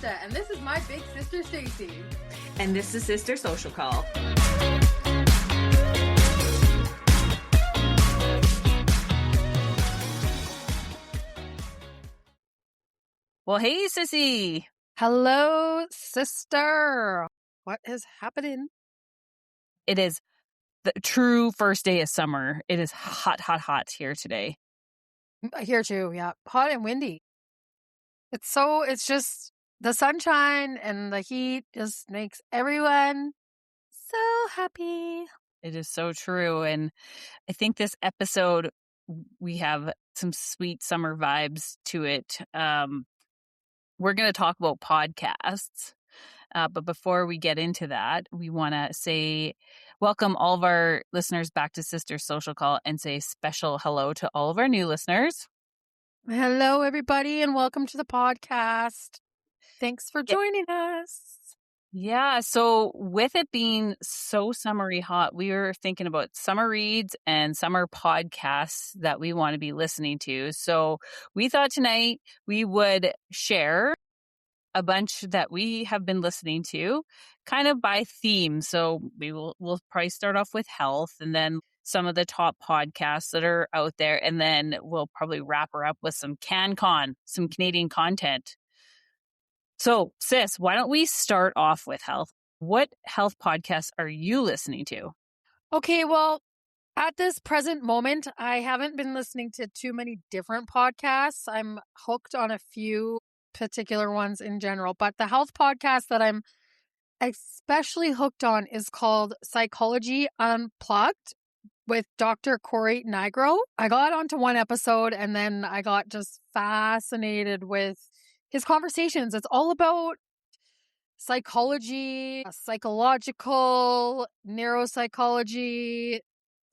Krista, and this is my big sister, Stacey. And this is Sister Social Call. Well, hey, sissy. Hello, sister. What is happening? It is the true first day of summer. It is hot, hot, hot here today. Here too, yeah. Hot and windy. It's just the sunshine and the heat just makes everyone so happy. It is so true. And I think this episode, we have some sweet summer vibes to it. We're going to talk about podcasts. But before we get into that, we want to say welcome all of our listeners back to Sister Social Call and say special hello to all of our new listeners. Hello, everybody, and welcome to the podcast. Thanks for joining us. Yeah, so with it being so summery hot, we were thinking about summer reads and summer podcasts that we want to be listening to. So we thought tonight we would share a bunch that we have been listening to kind of by theme. So we'll probably start off with health and then some of the top podcasts that are out there. And then we'll probably wrap her up with some CanCon, some Canadian content. So, sis, why don't we start off with health? What health podcasts are you listening to? Okay, well, at this present moment, I haven't been listening to too many different podcasts. I'm hooked on a few particular ones in general, but the health podcast that I'm especially hooked on is called Psychology Unplugged with Dr. Corey Nigro. I got onto one episode and then I got just fascinated with his conversations. It's all about psychology, psychological, neuropsychology,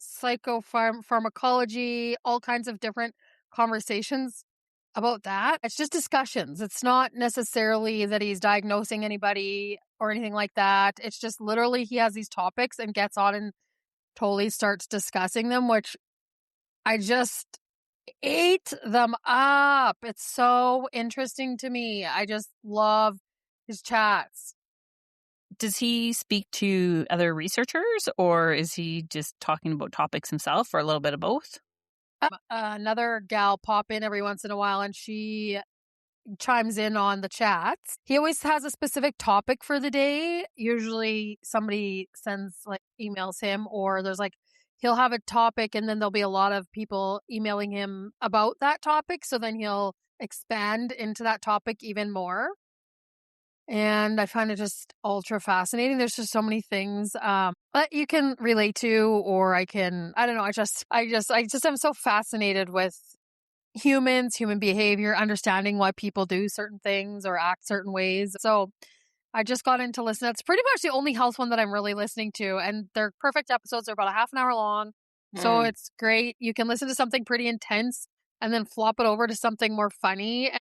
psychopharmacology, all kinds of different conversations about that. It's just discussions. It's not necessarily that he's diagnosing anybody or anything like that. It's just literally he has these topics and gets on and totally starts discussing them, which I just ate them up. It's so interesting to me. I just love his chats. Does he speak to other researchers or is he just talking about topics himself or a little bit of both? Another gal pop in every once in a while and she chimes in on the chats. He always has a specific topic for the day. Usually somebody emails him or there's he'll have a topic and then there'll be a lot of people emailing him about that topic. So then he'll expand into that topic even more. And I find it just ultra fascinating. There's just so many things that you can relate to, or I don't know. I just am so fascinated with humans, human behavior, understanding why people do certain things or act certain ways. So I just got into listening. That's pretty much the only health one that I'm really listening to. And they're perfect episodes. They're about a half an hour long. So it's great. You can listen to something pretty intense and then flop it over to something more funny.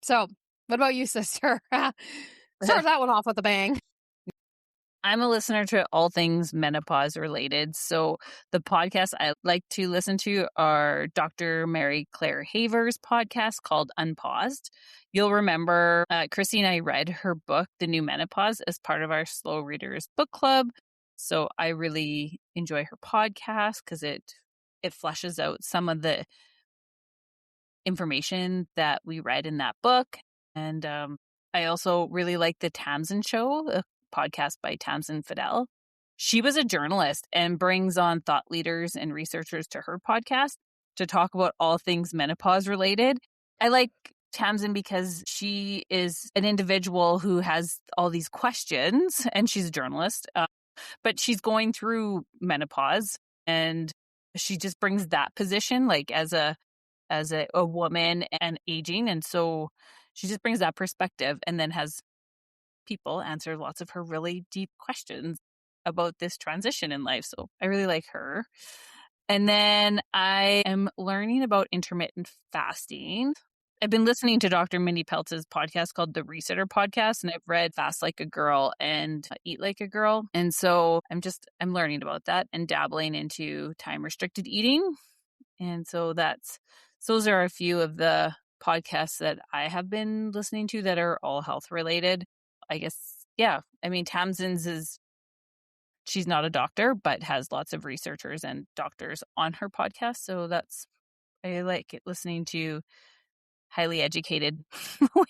So what about you, sister? Start that one off with a bang. I'm a listener to all things menopause related. So the podcasts I like to listen to are Dr. Mary Claire Haver's podcast called Unpaused. You'll remember Chrissy and I read her book, The New Menopause, as part of our Slow Readers book club. So I really enjoy her podcast because it fleshes out some of the information that we read in that book. And I also really like the Tamsin Show, a podcast by Tamsin Fidel. She was a journalist and brings on thought leaders and researchers to her podcast to talk about all things menopause related. I like Tamsin because she is an individual who has all these questions and she's a journalist, but she's going through menopause and she just brings that position as a woman and aging. And so she just brings that perspective and then has people answer lots of her really deep questions about this transition in life. So I really like her. And then I am learning about intermittent fasting. I've been listening to Dr. Mindy Peltz's podcast called The Resetter Podcast, and I've read Fast Like a Girl and Eat Like a Girl. And so I'm learning about that and dabbling into time restricted eating. And so those are a few of the podcasts that I have been listening to that are all health related. I guess, yeah. I mean, Tamsin's she's not a doctor, but has lots of researchers and doctors on her podcast. So I like it, listening to highly educated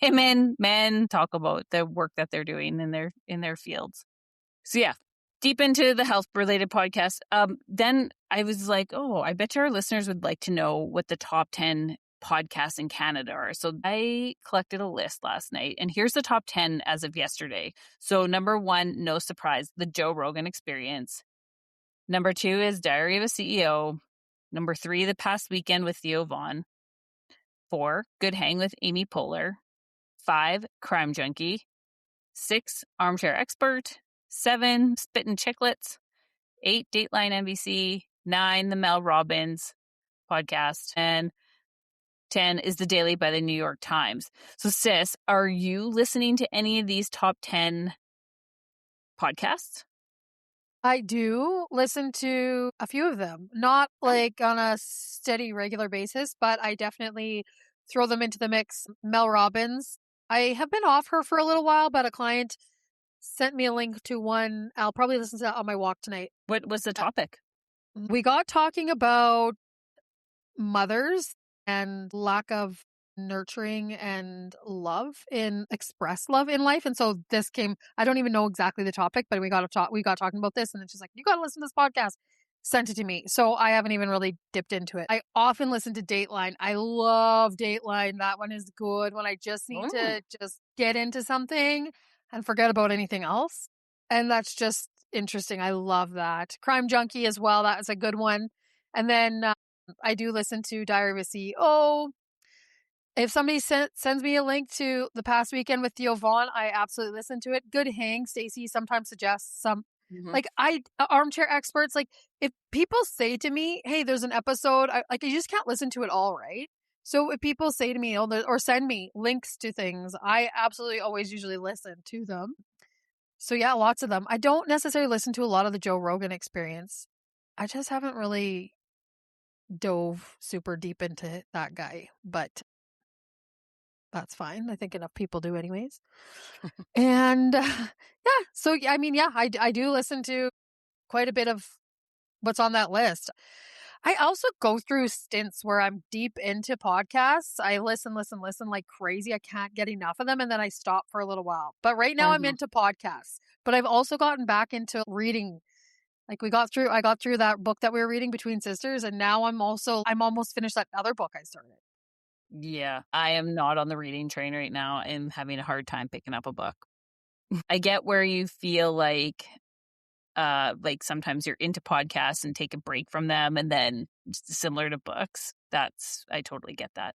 women, men talk about the work that they're doing in their fields. So yeah, deep into the health related podcast. Then I was like, oh, I bet our listeners would like to know what the top 10 podcasts in Canada are. So I collected a list last night, and here's the top 10 as of yesterday. So number 1, no surprise, the Joe Rogan Experience. Number 2 is Diary of a CEO. Number 3, The Past Weekend with Theo Vaughn. 4, Good Hang with Amy Poehler. 5, Crime Junkie. 6, Armchair Expert. 7, Spittin' Chicklets. 8, Dateline NBC. 9, The Mel Robbins Podcast. And 10 is The Daily by the New York Times. So, sis, are you listening to any of these top 10 podcasts? I do listen to a few of them, not like on a steady, regular basis, but I definitely throw them into the mix. Mel Robbins, I have been off her for a little while, but a client sent me a link to one. I'll probably listen to that on my walk tonight. What was the topic? We got talking about mothers and lack of nurturing and express love in life. And so this came, I don't even know exactly the topic, but we got talking about this, and then she's like, you got to listen to this podcast. Sent it to me. So I haven't even really dipped into it. I often listen to Dateline. I love Dateline. That one is good when I just need to just get into something and forget about anything else. And that's just interesting. I love that. Crime Junkie as well. That is a good one. And then I do listen to Diary of a CEO. If somebody sends me a link to The Past Weekend with Theo Vaughn, I absolutely listen to it. Good Hang, Stacey sometimes suggests some. Like Armchair Experts, like if people say to me, hey, there's an episode, you just can't listen to it all, right? So if people say to me or send me links to things, I absolutely always usually listen to them. So yeah, lots of them. I don't necessarily listen to a lot of the Joe Rogan Experience. I just haven't really dove super deep into that guy, but that's fine. I think enough people do anyways. And yeah, so I mean, yeah, I do listen to quite a bit of what's on that list. I also go through stints where I'm deep into podcasts. I listen like crazy. I can't get enough of them. And then I stop for a little while. But right now I'm into podcasts. But I've also gotten back into reading. Like I got through that book that we were reading, Between Sisters. And now I'm almost finished that other book I started. Yeah, I am not on the reading train right now and having a hard time picking up a book. I get where you feel like sometimes you're into podcasts and take a break from them, and then similar to books. I totally get that.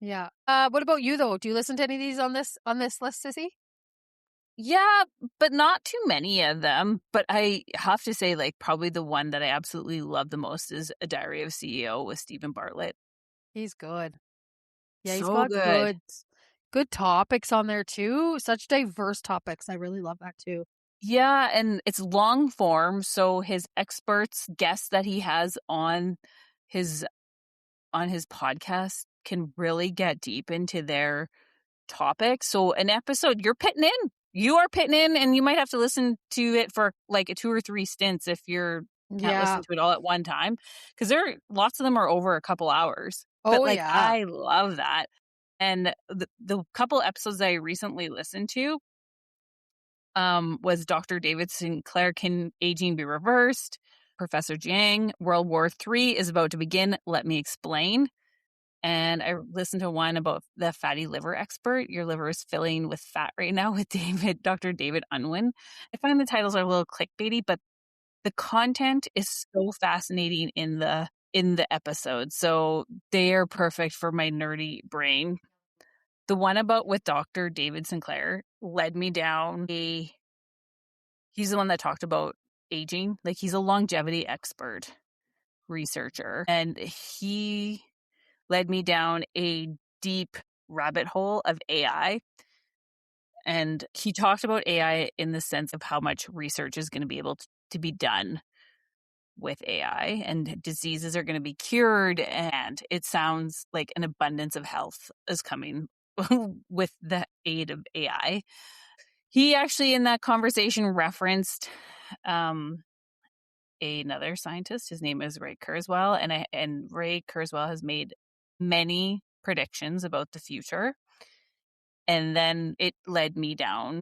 Yeah. What about you though? Do you listen to any of these on this list, Sissy? Yeah, but not too many of them. But I have to say, like, probably the one that I absolutely love the most is A Diary of a CEO with Stephen Bartlett. He's good. Yeah, he's So got good. good topics on there too. Such diverse topics. I really love that too. Yeah, and it's long form, so his guests that he has on his podcast can really get deep into their topic. So an episode, you are pitting in, and you might have to listen to it for like a 2 or 3 stints if you're can't listen to it all at one time, because lots of them are over a couple hours. But I love that. And the couple episodes I recently listened to was Dr. David Sinclair, Can Aging Be Reversed? Professor Jiang, World War III is about to begin. Let me explain. And I listened to one about the fatty liver expert. Your liver is filling with fat right now with Dr. David Unwin. I find the titles are a little clickbaity, but the content is so fascinating in the episode. So they are perfect for my nerdy brain. The one with Dr. David Sinclair led me down he's the one that talked about aging. Like, he's a longevity expert researcher, and he led me down a deep rabbit hole of AI. And he talked about AI in the sense of how much research is going to be able to be done with AI, and diseases are going to be cured, and it sounds like an abundance of health is coming with the aid of AI. He actually in that conversation referenced another scientist. His name is Ray Kurzweil, and Ray Kurzweil has made many predictions about the future. And then it led me down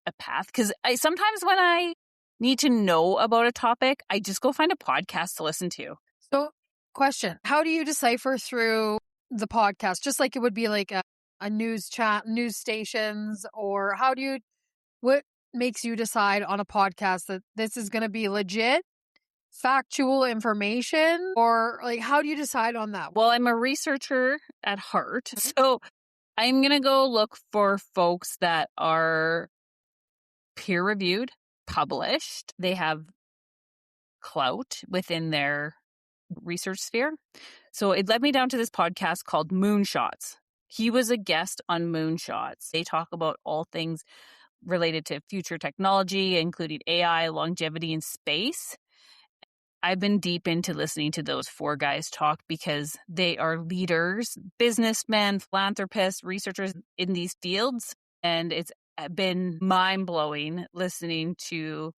a path, because I sometimes when I need to know about a topic, I just go find a podcast to listen to. So, question, how do you decipher through the podcast? Just like it would be like a news chat, news stations, or what makes you decide on a podcast that this is going to be legit, factual information, or like how do you decide on that? Well, I'm a researcher at heart, so I'm going to go look for folks that are peer-reviewed, published. They have clout within their research sphere. So it led me down to this podcast called Moonshots. He was a guest on Moonshots. They talk about all things related to future technology, including AI, longevity, and space. I've been deep into listening to those four guys talk because they are leaders, businessmen, philanthropists, researchers in these fields. And it's been mind-blowing listening to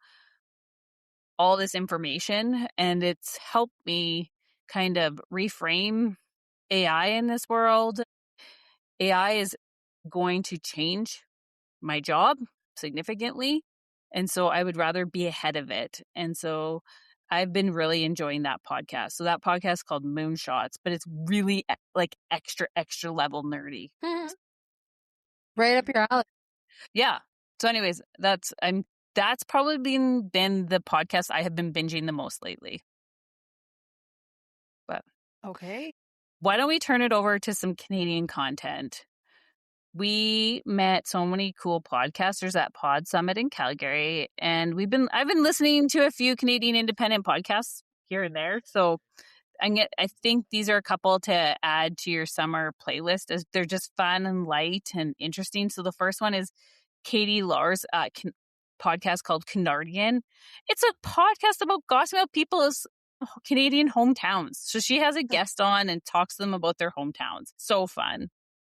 all this information, and it's helped me kind of reframe AI in this world. AI is going to change my job significantly, and so I would rather be ahead of it. And so I've been really enjoying that podcast. So that podcast is called Moonshots, but it's really like extra level nerdy. Right up your alley. Yeah. So anyways, that's probably been the podcast I have been binging the most lately. But Okay. why don't we turn it over to some Canadian content? We met so many cool podcasters at Pod Summit in Calgary, and I've been listening to a few Canadian independent podcasts here and there. So I think these are a couple to add to your summer playlist, as they're just fun and light and interesting. So the first one is Katie Lars' podcast called Canardian. It's a podcast about gossiping about people's Canadian hometowns. So she has a guest on and talks to them about their hometowns. So fun.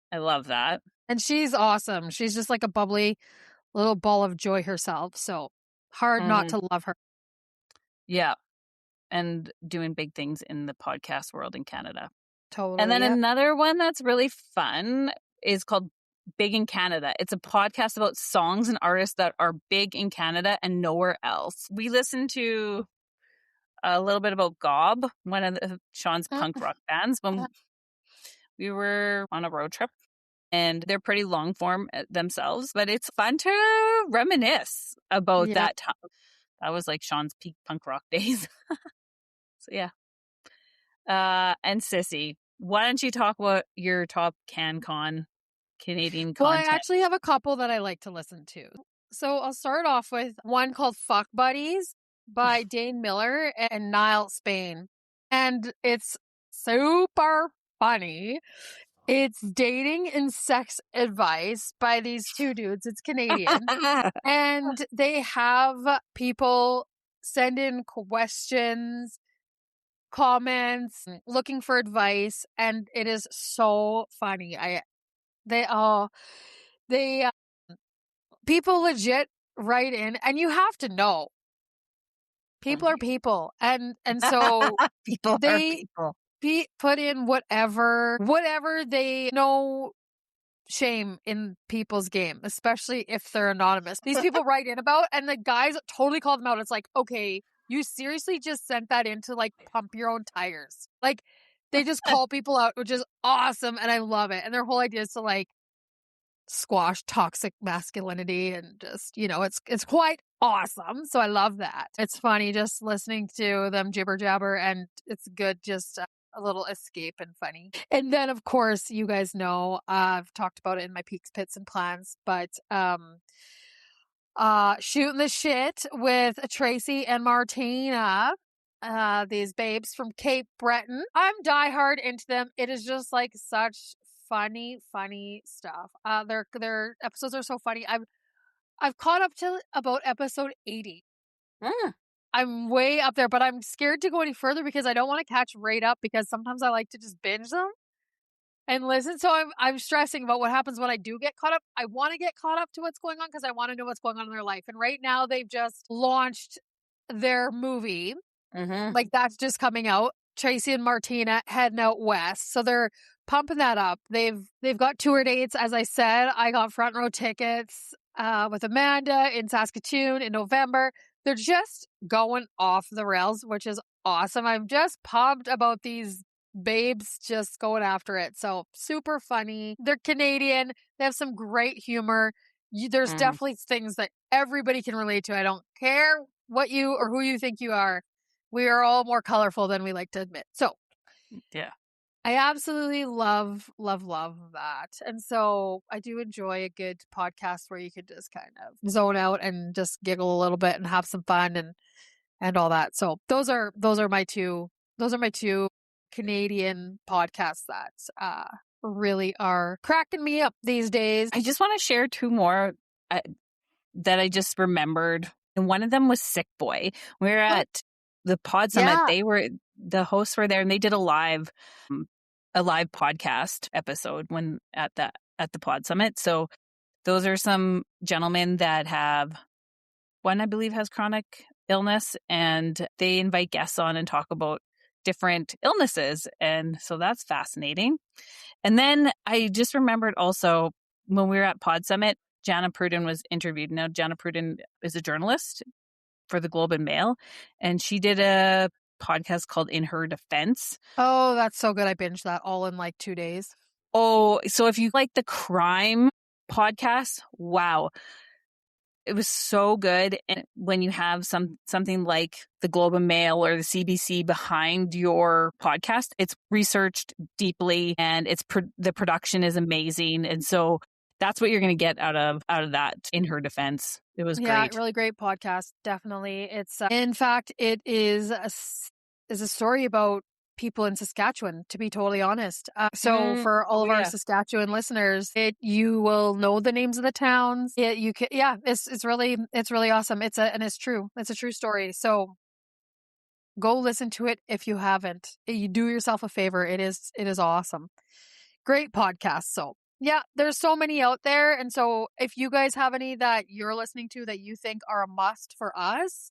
I love that. And she's awesome. She's just like a bubbly little ball of joy herself. So hard not to love her. Yeah. And doing big things in the podcast world in Canada. Totally. And then yep. another one that's really fun is called Big in Canada. It's a podcast about songs and artists that are big in Canada and nowhere else. We listened to a little bit about Gob, one of Sean's punk rock bands, when we were on a road trip. And they're pretty long form themselves, but it's fun to reminisce about that time. That was like Sean's peak punk rock days. So yeah. And Sissy, why don't you talk about your top CanCon Canadian content? Well, I actually have a couple that I like to listen to. So I'll start off with one called Fuck Buddies by Dane Miller and Niall Spain. And it's super funny. It's dating and sex advice by these two dudes. It's Canadian. And they have people send in questions, comments, looking for advice, and it is so funny. People legit write in, and you have to know. People are people, and so people they are people. Put in whatever they know. Shame in people's game, especially if they're anonymous. These people write in about, and the guys totally call them out. It's like, okay, you seriously just sent that in to like pump your own tires. Like they just call people out, which is awesome, and I love it. And their whole idea is to like squash toxic masculinity, and just, it's quite awesome. So I love that. It's funny just listening to them jibber jabber, and it's good just a little escape and funny. And then of course, you guys know, I've talked about it in my Peaks, Pits, and Plans, but shooting the shit with Tracy and Martina, these babes from Cape Breton. I'm diehard into them. It is just like such funny stuff. Their episodes are so funny. I've caught up to about episode 80. I'm way up there, but I'm scared to go any further because I don't want to catch right up because sometimes I like to just binge them and listen. So I'm stressing about what happens when I do get caught up. I want to get caught up to what's going on because I want to know what's going on in their life. And right now they've just launched their movie. Like that's just coming out. Tracy and Martina heading out west. So they're pumping that up. They've got tour dates. As I said, I got front row tickets with Amanda in Saskatoon in November. They're just going off the rails, which is awesome. I'm just pumped about these babes just going after it. So super funny. They're Canadian. They have some great humor. There's definitely things that everybody can relate to. I don't care what you or who you think you are. We are all more colorful than we like to admit. So Yeah. I absolutely love that. And so I do enjoy a good podcast where you could just kind of zone out and just giggle a little bit and have some fun and all that. So those are my two Canadian podcasts that really are cracking me up these days. I just want to share two more that I just remembered. And one of them was Sick Boy. We were at the Pod Summit. Yeah. The hosts were there and they did a live podcast episode when at the Pod Summit. So those are some gentlemen that have, one I believe has chronic illness, and they invite guests on and talk about different illnesses. And so that's fascinating. And then I just remembered also when we were at Pod Summit, Jana Pruden was interviewed. Now, Jana Pruden is a journalist for the Globe and Mail, and she did a podcast called In Her Defense. Oh, that's so good. I binged that all in like 2 days. Oh, so if you like the crime podcast, wow. It was so good. And when you have something like the Globe and Mail or the CBC behind your podcast, it's researched deeply and the production is amazing. And so that's what you're going to get out of that In Her Defense. It was great. Yeah, really great podcast. Definitely. It's in fact, it is a story about people in Saskatchewan, to be totally honest. So for all of our Saskatchewan listeners, you will know the names of the towns. It's really awesome. It's true. It's a true story. So go listen to it if you haven't. You do yourself a favor. It is awesome. Great podcast. So yeah, there's so many out there. And so if you guys have any that you're listening to that you think are a must for us,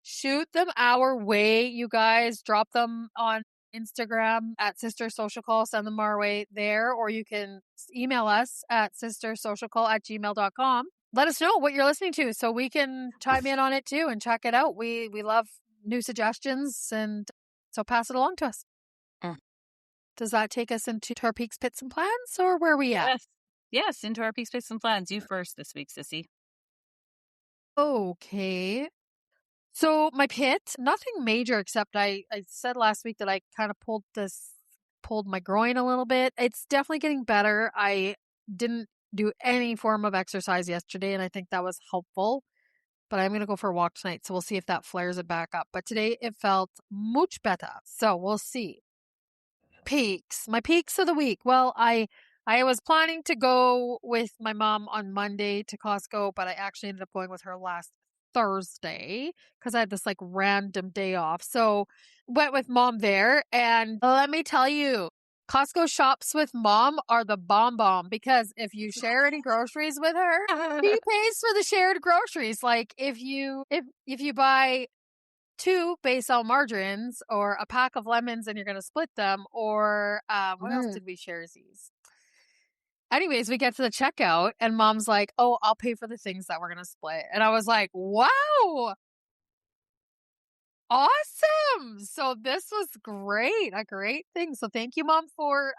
shoot them our way, you guys. Drop them on Instagram at Sister Social Call. Send them our way there. Or you can email us at sistersocialcall@gmail.com. Let us know what you're listening to so we can chime in on it too and check it out. We love new suggestions, and so pass it along to us. Does that take us into our peaks, pits, and plans, or where are we at? Yes, into our peaks, pits, and plans. You first this week, Sissy. Okay. So my pit, nothing major except I said last week that I kind of pulled my groin a little bit. It's definitely getting better. I didn't do any form of exercise yesterday, and I think that was helpful. But I'm going to go for a walk tonight, so we'll see if that flares it back up. But today it felt much better, so we'll see. Peaks. My peaks of the week. Well, I was planning to go with my mom on Monday to Costco, but I actually ended up going with her last Thursday because I had this like random day off. So went with mom there, and let me tell you, Costco shops with mom are the bomb because if you share any groceries with her, she pays for the shared groceries. Like if you buy 2 Basil margarines or a pack of lemons and you're going to split them, or what else did we share these? Anyways, we get to the checkout and mom's like, "Oh, I'll pay for the things that we're going to split." And I was like, "Wow. Awesome." So this was great. A great thing. So thank you, mom, for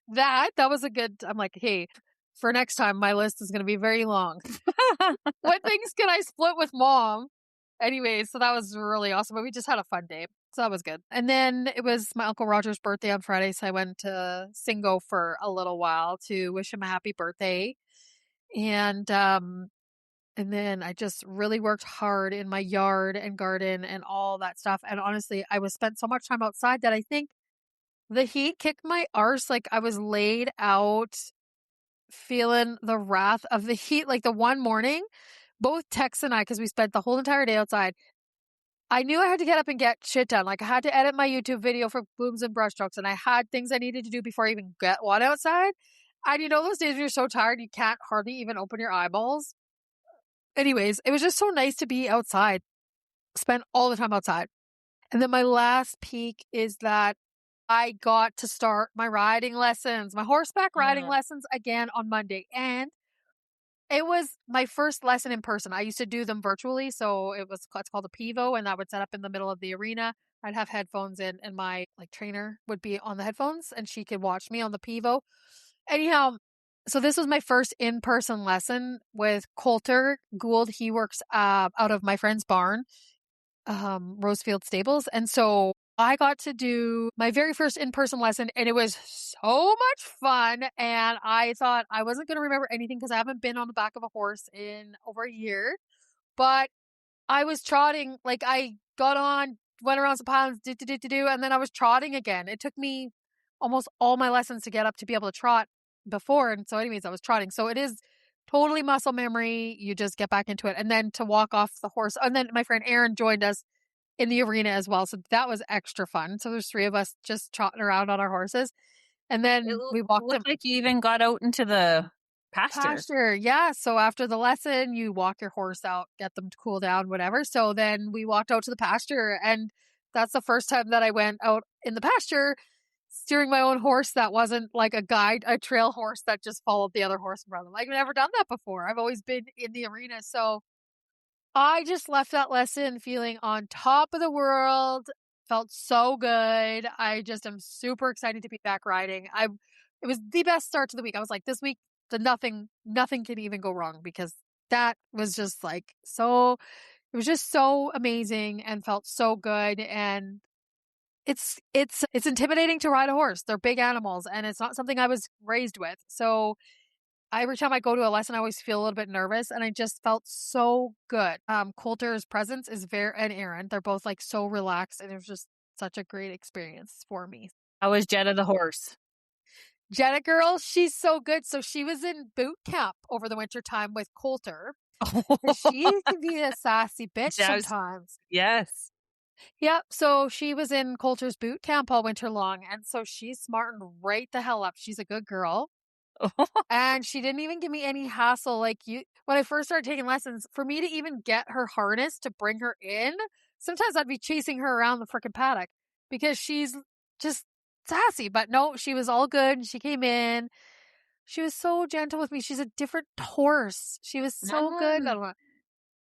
that. That was a good, I'm like, "Hey, for next time, my list is going to be very long." What things can I split with mom? Anyway, so that was really awesome. But we just had a fun day. So that was good. And then it was my Uncle Roger's birthday on Friday. So I went to Singo for a little while to wish him a happy birthday. And then I just really worked hard in my yard and garden and all that stuff. And honestly, I was spent so much time outside that I think the heat kicked my arse. Like I was laid out feeling the wrath of the heat. Like the one morning, both Tex and I, because we spent the whole entire day outside, I knew I had to get up and get shit done. Like I had to edit my YouTube video for Blooms and Brushstrokes, and I had things I needed to do before I even get one outside. And you know those days when you're so tired you can't hardly even open your eyeballs. Anyways, it was just so nice to be outside, spend all the time outside. And then my last peak is that I got to start my riding lessons, my horseback riding Mm. lessons again on Monday. And it was my first lesson in person. I used to do them virtually, so it's called a pivo, and I would set up in the middle of the arena. I'd have headphones in, and my like trainer would be on the headphones, and she could watch me on the pivo. Anyhow, so this was my first in person lesson with Coulter Gould. He works out of my friend's barn, Rosefield Stables. And so I got to do my very first in-person lesson and it was so much fun. And I thought I wasn't going to remember anything because I haven't been on the back of a horse in over a year, but I was trotting, like I got on, went around some pounds, and then I was trotting again. It took me almost all my lessons to get up to be able to trot before. And so anyways, I was trotting. So it is totally muscle memory. You just get back into it. And then to walk off the horse. And then my friend Aaron joined us in the arena as well. So that was extra fun. So there's three of us just trotting around on our horses. And then we walked them looked like you even got out into the pasture. pasture. Yeah. So after the lesson, you walk your horse out, get them to cool down, whatever. So then we walked out to the pasture. And that's the first time that I went out in the pasture steering my own horse that wasn't like a trail horse that just followed the other horse in front of them. I've never done that before. I've always been in the arena. So I just left that lesson feeling on top of the world, felt so good. I just am super excited to be back riding. It was the best start to the week. I was like, this week, nothing can even go wrong because that was just like it was just so amazing and felt so good. And it's intimidating to ride a horse. They're big animals and it's not something I was raised with. So every time I go to a lesson, I always feel a little bit nervous, and I just felt so good. Coulter's presence is and Aaron, they're both like so relaxed, and it was just such a great experience for me. How was Jetta the horse? Jenna girl, she's so good. So she was in boot camp over the winter time with Coulter. And she can be a sassy bitch Jazz. sometimes. Yes. Yep. So she was in Coulter's boot camp all winter long. And so she's smartened right the hell up. She's a good girl. And she didn't even give me any hassle. When I first started taking lessons, for me to even get her harness to bring her in, sometimes I'd be chasing her around the freaking paddock because she's just sassy. But no, she was all good. She came in. She was so gentle with me. She's a different horse. She was so good.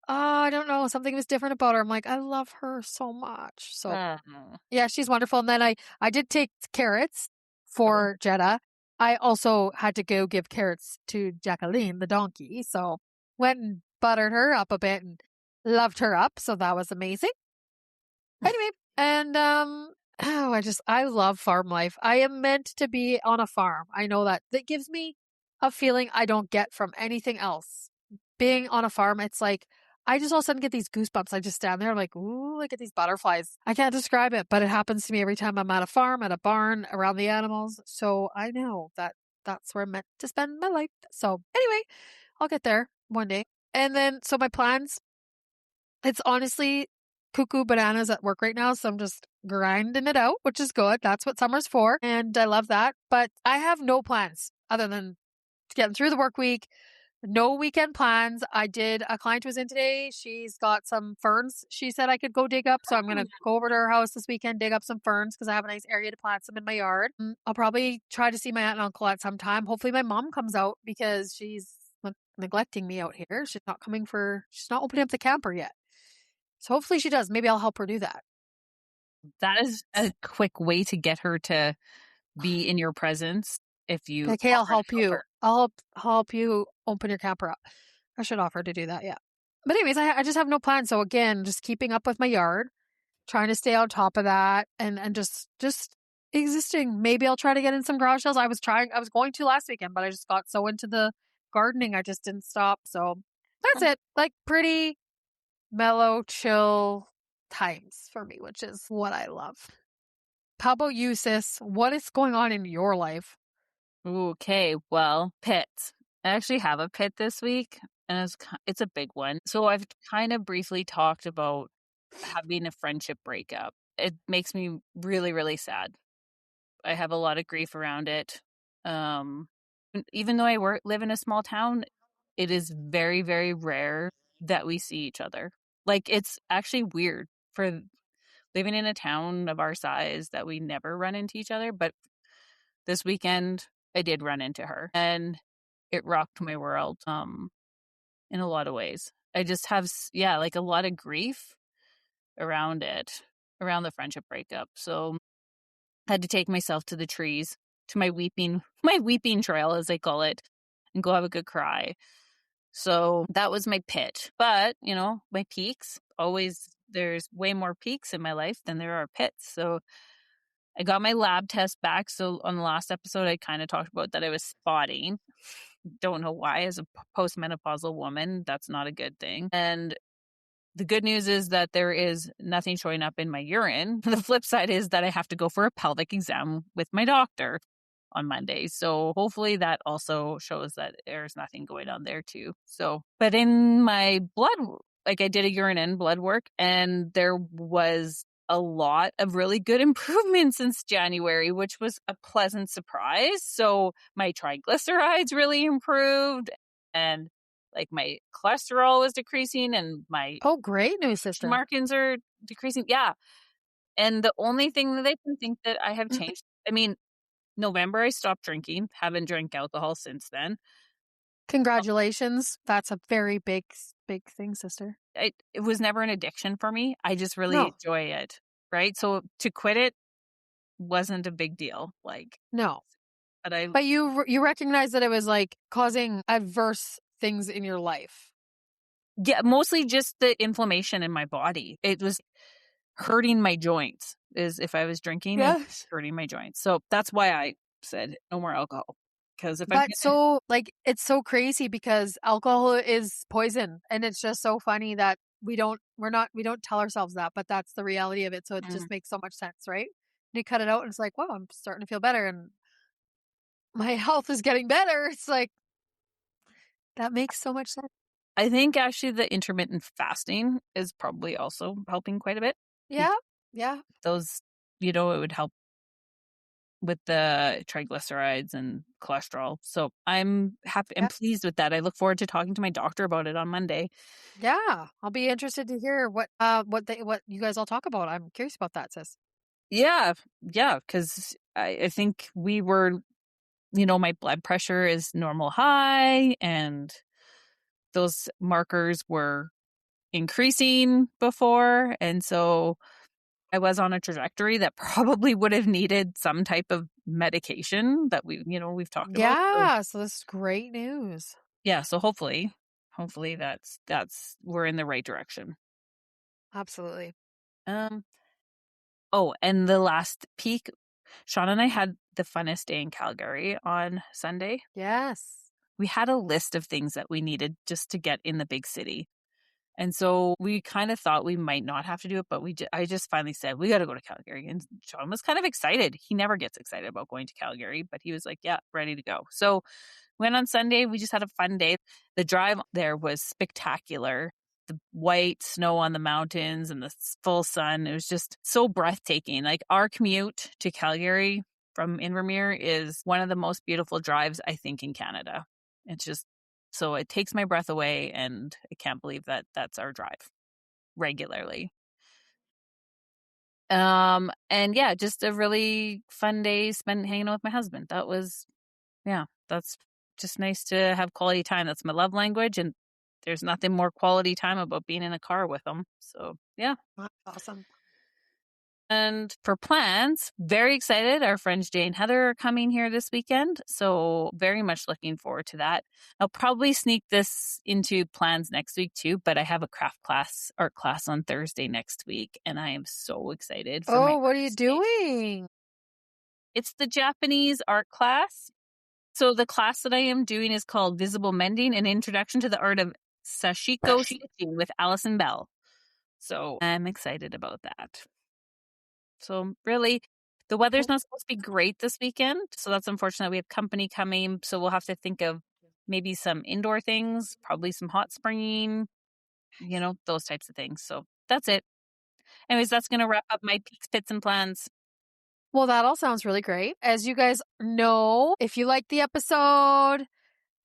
I don't know. Something was different about her. I'm like, I love her so much. So yeah, she's wonderful. And then I did take carrots for Jetta. I also had to go give carrots to Jacqueline, the donkey. So went and buttered her up a bit and loved her up. So that was amazing. Anyway, and I love farm life. I am meant to be on a farm. I know that. That gives me a feeling I don't get from anything else. Being on a farm, it's like I just all of a sudden get these goosebumps. I just stand there, I'm like, ooh, I get these butterflies. I can't describe it, but it happens to me every time I'm at a farm, at a barn, around the animals. So I know that that's where I'm meant to spend my life. So anyway, I'll get there one day. And then, so my plans, it's honestly cuckoo bananas at work right now. So I'm just grinding it out, which is good. That's what summer's for. And I love that. But I have no plans other than getting through the work week. No weekend plans. A client was in today. She's got some ferns. She said I could go dig up. So I'm going to go over to her house this weekend, dig up some ferns because I have a nice area to plant some in my yard. I'll probably try to see my aunt and uncle at some time. Hopefully my mom comes out because she's neglecting me out here. She's not opening up the camper yet. So hopefully she does. Maybe I'll help her do that. That is a quick way to get her to be in your presence. If you Okay, I'll help you. I'll help you open your camper up. I should offer to do that, yeah. But anyways, I just have no plan. So again, just keeping up with my yard, trying to stay on top of that, and just existing. Maybe I'll try to get in some garage sales. I was going to last weekend, but I just got so into the gardening, I just didn't stop. So that's it. Like pretty mellow, chill times for me, which is what I love. How about you, sis? What is going on in your life? Okay, well, pits. I actually have a pit this week, and it's a big one. So I've kind of briefly talked about having a friendship breakup. It makes me really, really sad. I have a lot of grief around it. Even though I live in a small town, it is very, very rare that we see each other. Like, it's actually weird for living in a town of our size that we never run into each other. But this weekend, I did run into her, and it rocked my world in a lot of ways. I just have, like a lot of grief around it, around the friendship breakup. So I had to take myself to the trees, to my weeping trail, as they call it, and go have a good cry. So that was my pit. But, my peaks, always, there's way more peaks in my life than there are pits. So I got my lab test back. So on the last episode, I kind of talked about that I was spotting. Don't know why. As a postmenopausal woman, that's not a good thing. And the good news is that there is nothing showing up in my urine. The flip side is that I have to go for a pelvic exam with my doctor on Monday. So hopefully that also shows that there's nothing going on there too. So, but in my blood, like, I did a urine and blood work, and there was a lot of really good improvements since January, which was a pleasant surprise. So my triglycerides really improved, and like my cholesterol was decreasing, and my Oh, great news, sister. markings are decreasing. Yeah. And the only thing that I can think that I have changed, I mean, November, I stopped drinking, haven't drank alcohol since then. Congratulations. That's a very big thing, sister. It was never an addiction for me. I just really No, enjoy it. Right. So to quit it wasn't a big deal. Like, no. but I, But you recognize that it was like causing adverse things in your life. yeah, mostly just the inflammation in my body. It was hurting my joints, is if I was drinking and Yes. hurting my joints. So that's why I said no more alcohol. Because if I'm But so, like, it's so crazy because alcohol is poison, and it's just so funny that we don't tell ourselves that, but that's the reality of it. So it gonna, just makes so much sense, right? And you cut it out, and it's like, wow, I'm starting to feel better, and my health is getting better. It's like that makes so much sense. I think actually the intermittent fasting is probably also helping quite a bit. Yeah, yeah, Those, it would help with the triglycerides and cholesterol. So I'm happy and yeah, pleased with that. I look forward to talking to my doctor about it on Monday. yeah. I'll be interested to hear what what you guys all talk about. I'm curious about that, sis. Yeah. Yeah. Because I think we were, my blood pressure is normal high, and those markers were increasing before. And so I was on a trajectory that probably would have needed some type of medication that we've talked about. So Yeah, so this is great news. yeah, so hopefully that's we're in the right direction. Absolutely. Um oh, and the last peak, Sean and I had the funnest day in Calgary on Sunday. Yes. We had a list of things that we needed just to get in the big city. And so we kind of thought we might not have to do it, but I just finally said, we got to go to Calgary. And Sean was kind of excited. He never gets excited about going to Calgary, but he was like, yeah, ready to go. So went on Sunday. We just had a fun day. The drive there was spectacular. The white snow on the mountains and the full sun. It was just so breathtaking. Like, our commute to Calgary from Invermere is one of the most beautiful drives, I think, in Canada. It's just, so it takes my breath away, and I can't believe that that's our drive regularly. And yeah, just a really fun day spent hanging out with my husband. That's just nice to have quality time. That's my love language, and there's nothing more quality time about being in a car with him. So yeah. That's awesome. And for plans, very excited. Our friends Jay and Heather are coming here this weekend. So very much looking forward to that. I'll probably sneak this into plans next week too, but I have a art class on Thursday next week, and I am so excited for my Oh, what are you artist day. doing? It's the Japanese art class. So the class that I am doing is called Visible Mending, an Introduction to the Art of Sashiko Stitching with Alison Bell. So I'm excited about that. So really, the weather's not supposed to be great this weekend. So that's unfortunate. We have company coming. So we'll have to think of maybe some indoor things, probably some hot springing, those types of things. So that's it. Anyways, that's going to wrap up my peaks, pits, and plans. Well, that all sounds really great. As you guys know, if you like the episode,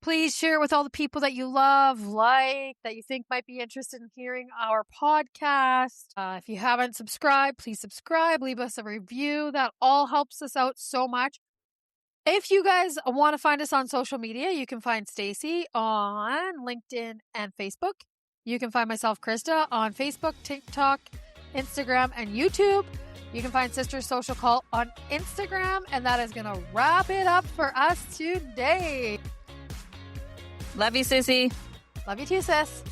please share it with all the people that you love, that you think might be interested in hearing our podcast. If you haven't subscribed, please subscribe. Leave us a review. That all helps us out so much. If you guys want to find us on social media, you can find Stacey on LinkedIn and Facebook. You can find myself, Krista, on Facebook, TikTok, Instagram, and YouTube. You can find Sisters Social Call on Instagram. And that is going to wrap it up for us today. Love you, Sissy. Love you too, sis.